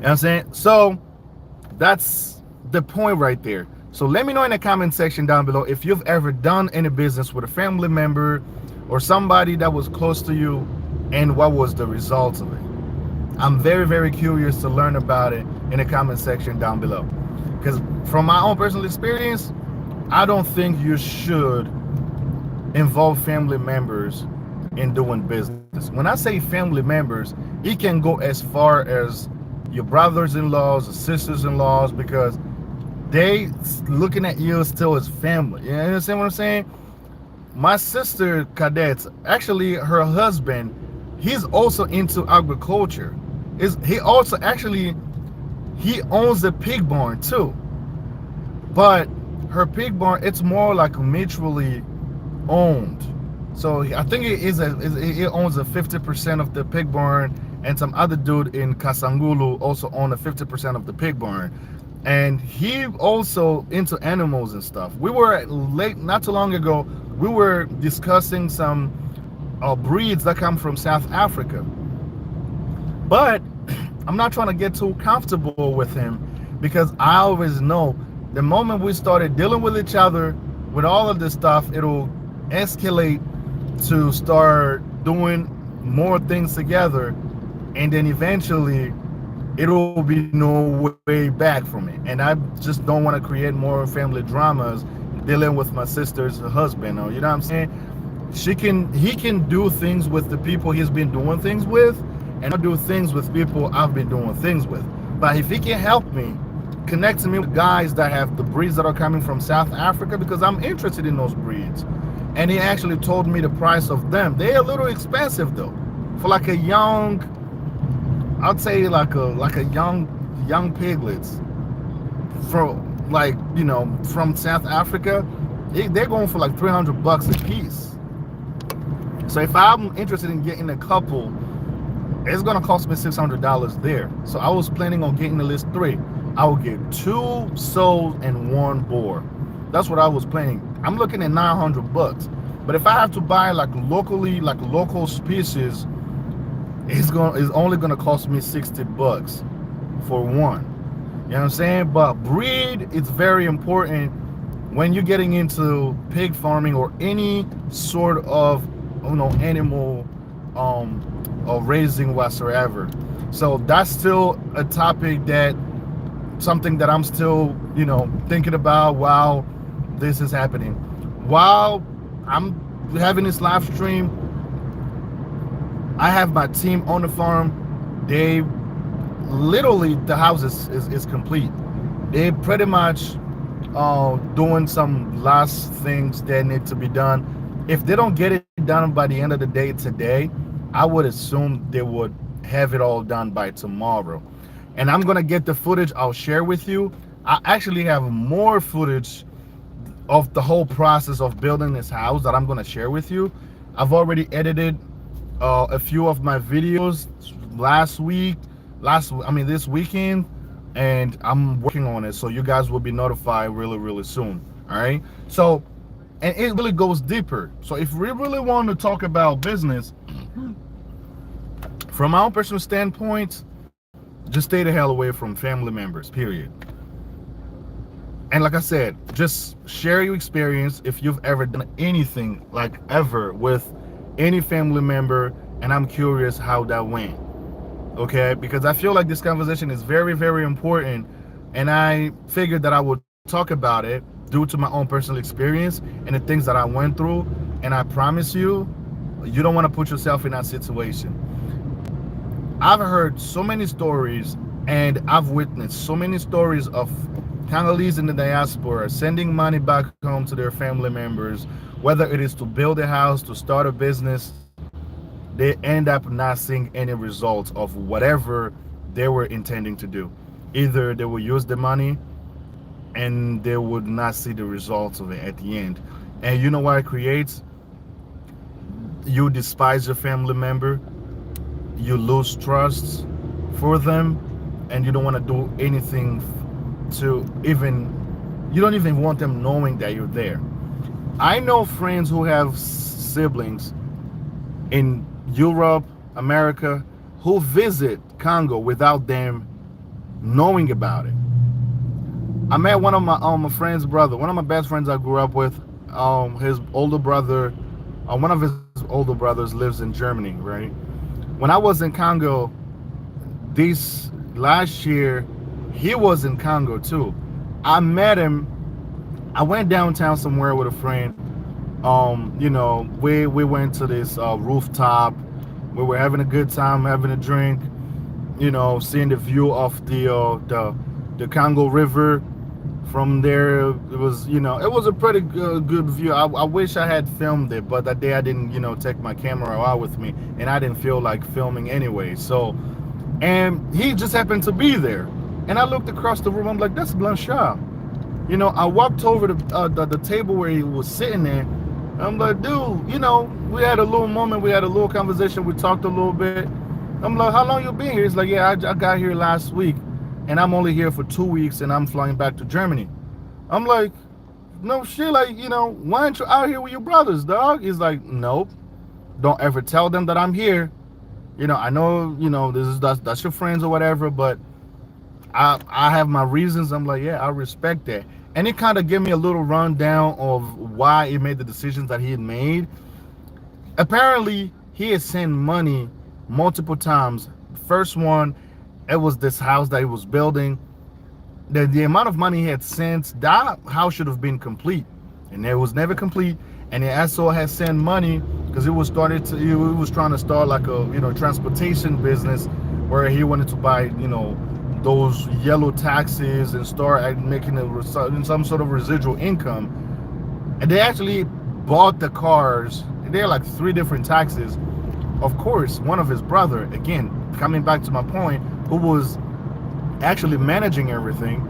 what I'm saying? So that's the point right there. So let me know in the comment section down below if you've ever done any business with a family member or somebody that was close to you, and what was the result of it. I'm very, very curious to learn about it in the comment section down below. Because from my own personal experience, I don't think you should involve family members in doing business. When I say family members, it can go as far as your brothers-in-laws or sisters-in-laws, because they looking at you still as family. You understand what I'm saying? My sister Cadette, actually her husband, he's also into agriculture. He owns a pig barn too. But her pig barn, it's more like mutually owned. So I think it owns a 50% of the pig barn, and some other dude in Kasangulu also own a 50% of the pig barn. And he also into animals and stuff. We were not too long ago, we were discussing some breeds that come from South Africa. But I'm not trying to get too comfortable with him, because I always know the moment we started dealing with each other with all of this stuff, it'll escalate to start doing more things together, and then eventually it'll be no way back from it. And I just don't want to create more family dramas dealing with my sister's husband, or you know what I'm saying? He can do things with the people he's been doing things with, and I'll do things with people I've been doing things with. But if he can help me, connect to me with guys that have the breeds that are coming from South Africa, because I'm interested in those breeds. And he actually told me the price of them. They're a little expensive though. For like a young, I'd say like a young piglets from from South Africa, they're going for like $300 a piece. So if I'm interested in getting a couple, it's gonna cost me $600 there. So I was planning on getting at least 3. I will get 2 sows and 1 boar. That's what I was planning. I'm looking at $900. But if I have to buy like locally, like local species, it's only gonna cost me $60 for one. You know what I'm saying? But breed is very important when you're getting into pig farming or any sort of animal or raising whatsoever. So that's still a topic something that I'm still thinking about while this is happening. While I'm having this live stream, I have my team on the farm. They literally, the house is complete. They pretty much doing some last things that need to be done. If they don't get it done by the end of the day today, I would assume they would have it all done by tomorrow. And I'm gonna get the footage. I'll share with you. I actually have more footage of the whole process of building this house that I'm gonna share with you. I've already edited a few of my videos this weekend, and I'm working on it, so you guys will be notified really soon. All right, so, and it really goes deeper. So if we really want to talk about business, From my own personal standpoint, just stay the hell away from family members, period. And like I said, just share your experience if you've ever done anything like ever with any family member, and I'm curious how that went. Okay, because I feel like this conversation is very, very important, and I figured that I would talk about it due to my own personal experience and the things that I went through. And I promise you, you don't want to put yourself in that situation. I've heard so many stories, and I've witnessed so many stories of Congolese in the diaspora sending money back home to their family members, whether it is to build a house, to start a business. They end up not seeing any results of whatever they were intending to do. Either they will use the money and they would not see the results of it at the end. And you know what it creates? You despise your family member, you lose trust for them, and you don't want to do anything to even, you don't even want them knowing that you're there. I know friends who have siblings in Europe, America, who visit Congo without them knowing about it. I met one of my friend's brother, one of my best friends I grew up with. His older brother, one of his older brothers lives in Germany, right? When I was in Congo this last year, he was in Congo too. I met him. I went downtown somewhere with a friend. We went to this rooftop. We were having a good time, having a drink. Seeing the view of the Congo River from there. It was a pretty good view. I wish I had filmed it, but that day I didn't take my camera out with me, and I didn't feel like filming anyway. So, and he just happened to be there, and I looked across the room. I'm like, that's Blanchard. I walked over to the table where he was sitting there. I'm like, dude, we had a little moment, we had a little conversation, we talked a little bit. I'm like, how long you been here? He's like, yeah, I got here last week, and I'm only here for 2 weeks, and I'm flying back to Germany. I'm like, no shit, like, why aren't you out here with your brothers, dog? He's like, nope, don't ever tell them that I'm here. I know, that's your friends or whatever, but I have my reasons. I'm like, yeah, I respect that. And it kind of gave me a little rundown of why he made the decisions that he had made. Apparently, he had sent money multiple times. First one, it was this house that he was building. The amount of money he had sent, that house should have been complete. And it was never complete. And he also had sent money because he was trying to start like a transportation business where he wanted to buy those yellow taxis and start making some sort of residual income. And they actually bought the cars. They're like 3 different taxis. Of course, one of his brother, again, coming back to my point, who was actually managing everything,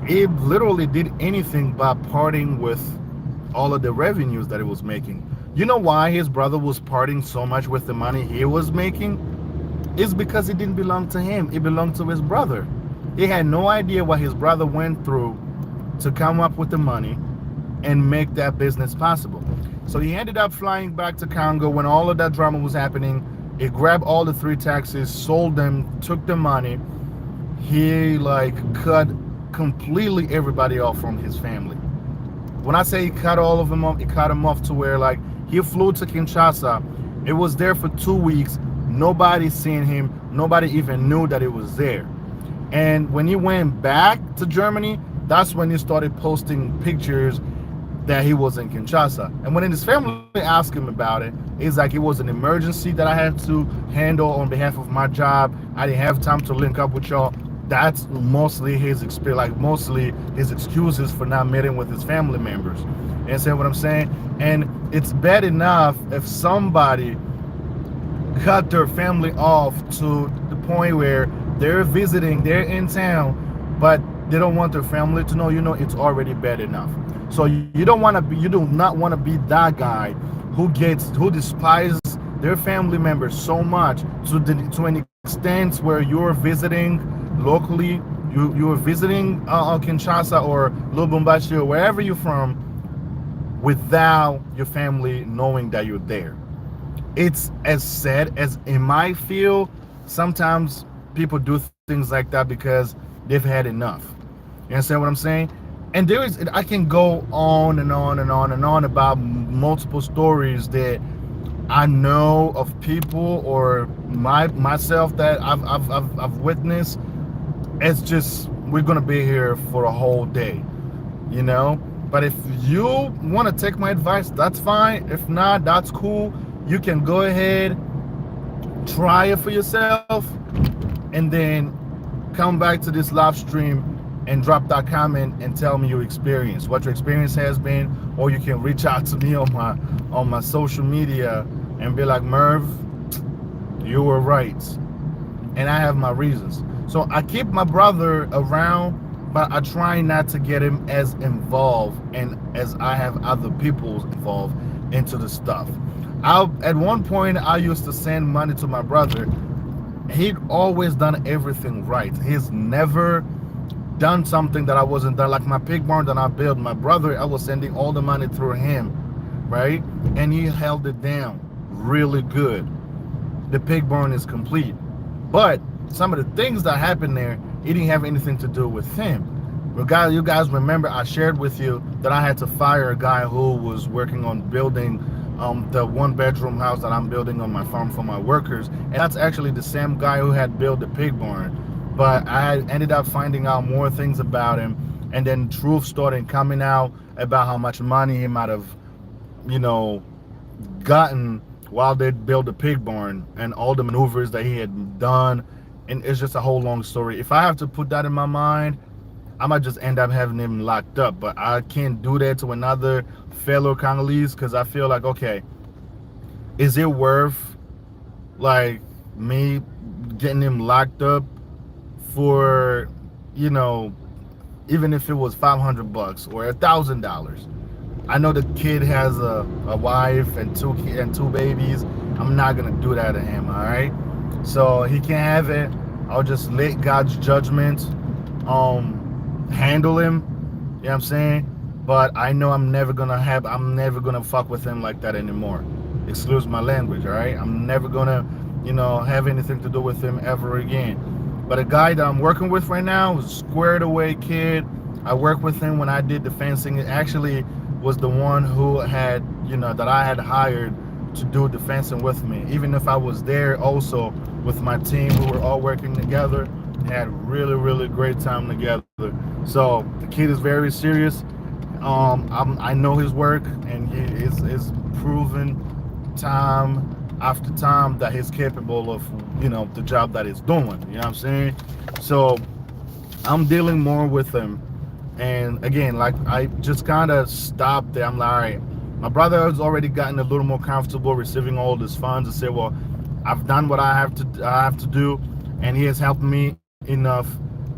he literally did anything by parting with all of the revenues that he was making. You know why his brother was parting so much with the money he was making? It's because it didn't belong to him. It belonged to his brother. He had no idea what his brother went through to come up with the money and make that business possible. So he ended up flying back to Congo when all of that drama was happening. He grabbed all the 3 taxis, sold them, took the money. He cut completely everybody off from his family. When I say he cut all of them off, he cut them off to where he flew to Kinshasa. It was there for 2 weeks. Nobody seen him. Nobody even knew that he was there. And when he went back to Germany, that's when he started posting pictures that he was in Kinshasa. And when his family asked him about it, it's like it was an emergency that I had to handle on behalf of my job. I didn't have time to link up with y'all. That's mostly his experience, mostly his excuses for not meeting with his family members. You understand what I'm saying? And it's bad enough if somebody cut their family off to the point where they're visiting, they're in town, but they don't want their family to know. It's already bad enough. So you do not want to be that guy who despises their family members so much to an extent where you're visiting locally, you're visiting Kinshasa or Lubumbashi or wherever you're from without your family knowing that you're there. it's as sad as it might feel. Sometimes people do things like that because they've had enough. You understand what I'm saying? And there is, I can go on and on and on and on about multiple stories that I know of people or myself that I've witnessed. It's just, we're gonna be here for a whole day, you know. But if you want to take my advice, that's fine. If not, that's cool. You can go ahead, try it for yourself, and then come back to this live stream and drop that comment and tell me your experience, what your experience has been. Or you can reach out to me on my social media and be like, Merv, you were right, and I have my reasons. So I keep my brother around, but I try not to get him as involved and as I have other people involved into the stuff. At one point I used to send money to my brother. He'd always done everything right. He's never done something that I wasn't done. Like my pig barn that I built, my brother, I was sending all the money through him, right? And he held it down really good. The pig barn is complete. But some of the things that happened there, it didn't have anything to do with him. You guys remember I shared with you that I had to fire a guy who was working on building the 1-bedroom house that I'm building on my farm for my workers. And that's actually the same guy who had built the pig barn. But I ended up finding out more things about him. And then truth started coming out about how much money he might have, you know, gotten while they built the pig barn and all the maneuvers that he had done. And it's just a whole long story. If I have to put that in my mind, I might just end up having him locked up. But I can't do that to another fellow Congolese, because I feel like, okay, is it worth like me getting him locked up for, you know, even if it was $500 or $1,000? I know the kid has a wife and two babies. I'm not gonna do that to him, all right? So he can't have it. I'll just let God's judgment handle him. You know what I'm saying? But I know I'm never gonna fuck with him like that anymore. Excuse my language, all right? I'm never gonna, you know, have anything to do with him ever again. But a guy that I'm working with right now is a squared away kid. I worked with him when I did the fencing. It actually was the one who had, you know, that I had hired to do the fencing with me. Even if I was there also with my team, who were all working together, had really great time together. So the kid is very serious. I know his work, and he is proven time after time that he's capable of, you know, the job that he's doing. You know what I'm saying? So I'm dealing more with him. And again, like, I just kind of stopped there. I'm like, all right, my brother has already gotten a little more comfortable receiving all these funds, and say, well, I've done what I have to do, and he has helped me enough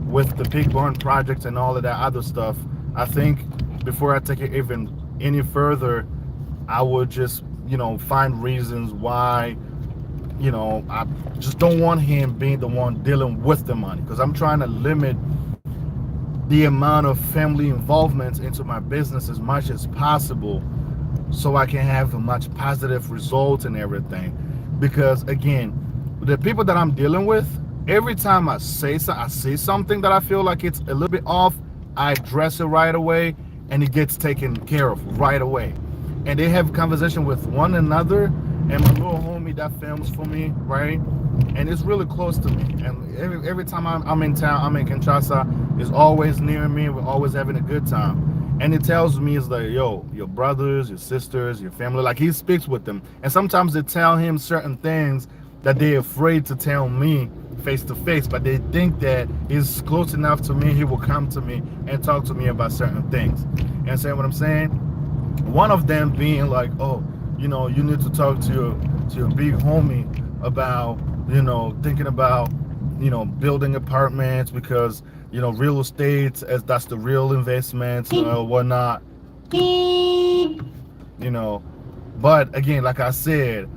with the pig barn projects and all of that other stuff. I think before I take it even any further, I would just, you know, find reasons why, you know, I just don't want him being the one dealing with the money, because I'm trying to limit the amount of family involvement into my business as much as possible, so I can have a much positive result and everything. Because again, the people that I'm dealing with, every time I say something that I feel like it's a little bit off, I address it right away, and it gets taken care of right away. And they have conversation with one another, and my little homie that films for me, right? And it's really close to me. And every time I'm in town, I'm in Kinshasa, is always near me. We're always having a good time. And it tells me, it's like, yo, your brothers, your sisters, your family, like, he speaks with them. And sometimes they tell him certain things that they're afraid to tell me face to face, but they think that he's close enough to me, he will come to me and talk to me about certain things. You understand what I'm saying? One of them being like, oh, you know, you need to talk to your big homie about, you know, thinking about, you know, building apartments, because, you know, real estate, as that's the real investment, whatnot, you know. But again, like I said,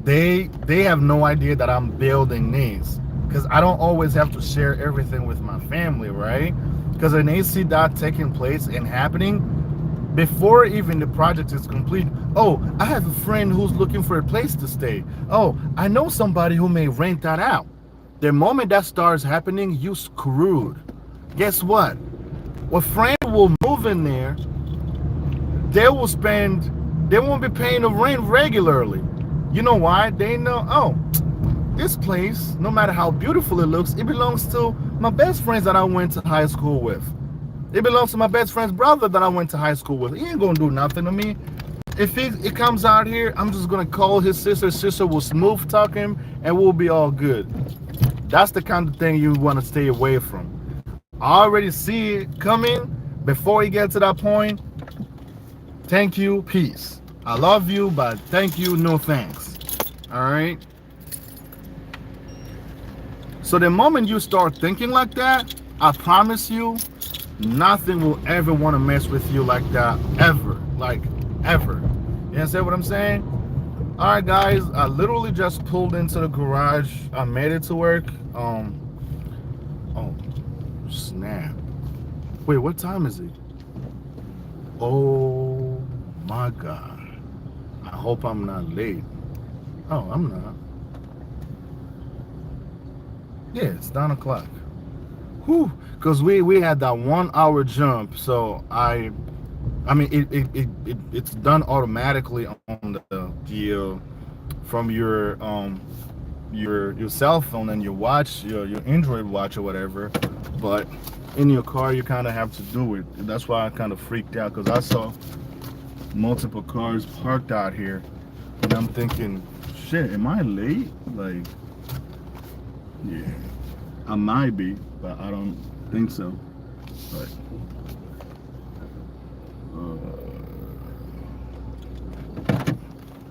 they have no idea that I'm building these, because I don't always have to share everything with my family, right? Because when they see that taking place and happening, before even the project is complete. Oh, I have a friend who's looking for a place to stay. Oh, I know somebody who may rent that out. The moment that starts happening, you screwed. Guess what? A friend will move in there. They will spend. They won't be paying the rent regularly. You know why? They know. Oh, this place, no matter how beautiful it looks, it belongs to my best friends that I went to high school with. It belongs to my best friend's brother that I went to high school with. He ain't gonna do nothing to me. If it comes out here, I'm just gonna call his sister. His sister will smooth talk him, and we'll be all good. That's the kind of thing you want to stay away from. I already see it coming before you get to that point. Thank you, peace. I love you, but thank you, no thanks. All right. So the moment you start thinking like that, I promise you, nothing will ever want to mess with you like that, ever. Like, ever. You understand what I'm saying? All right, guys, I literally just pulled into the garage. I made it to work. Oh, snap. Wait, what time is it? Oh, my God. I hope I'm not late. Oh, I'm not. Yeah, it's 9 o'clock. Whew, because we had that 1 hour jump, so I mean it's done automatically on the from your cell phone and your watch, your Android watch or whatever, but in your car you kind of have to do it. And that's why I kind of freaked out, because I saw multiple cars parked out here, and I'm thinking, shit, am I late? Like, yeah, I might be, but I don't think so. But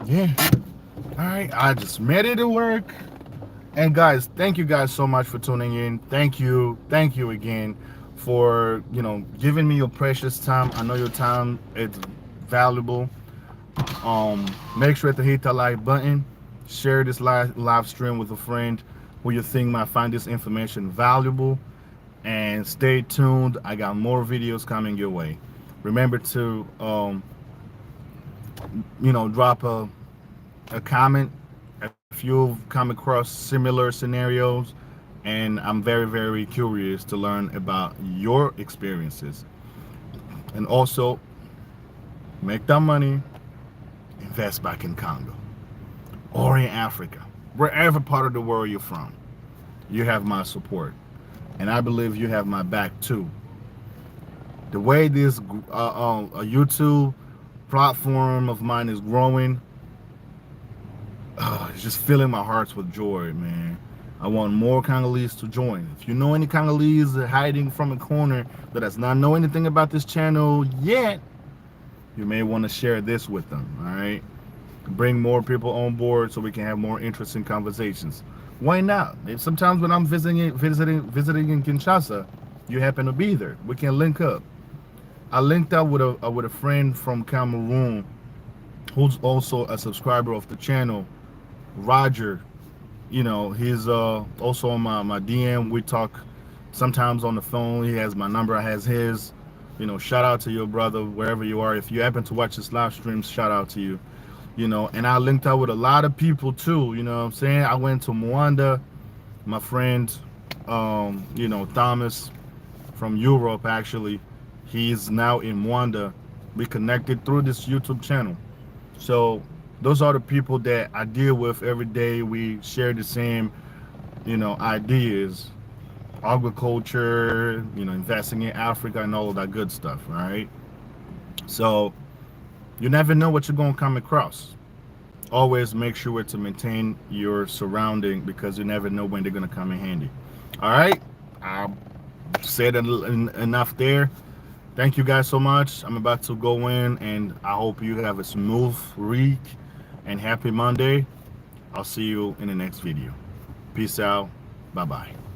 yeah. All right, I just made it to work. And guys, thank you guys so much for tuning in. Thank you again for giving me your precious time. I know your time is valuable. Make sure to hit that like button, share this live stream with a friend who you think might find this information valuable, and stay tuned. I got more videos coming your way. Remember to drop a comment if you've come across similar scenarios, and I'm very, very curious to learn about your experiences. And also, make that money, invest back in Congo or in Africa, wherever part of the world you're from. You have my support, and I believe you have my back too. The way this a YouTube platform of mine is growing, it's just filling my heart with joy, man. I want more Congolese to join. If you know any Congolese hiding from a corner that does not know anything about this channel yet, you may want to share this with them. All right, bring more people on board so we can have more interesting conversations. Why not? Sometimes when I'm visiting in Kinshasa, you happen to be there, we can link up. I linked up with a friend from Cameroon who's also a subscriber of the channel, Roger. He's also on my DM. We talk sometimes on the phone. He has my number, I has his. Shout out to your brother wherever you are. If you happen to watch this live stream, shout out to you. And I linked up with a lot of people too. You know what I'm saying? I went to Mwanda. My friend Thomas from Europe, actually, he's now in Mwanda. We connected through this YouTube channel. So those are the people that I deal with every day. We share the same, ideas, agriculture, investing in Africa and all of that good stuff, right? So you never know what you're going to come across. Always make sure to maintain your surrounding, because you never know when they're going to come in handy. All right, I've said enough there. Thank you guys so much. I'm about to go in, and I hope you have a smooth week and happy Monday. I'll see you in the next video. Peace out. Bye-bye.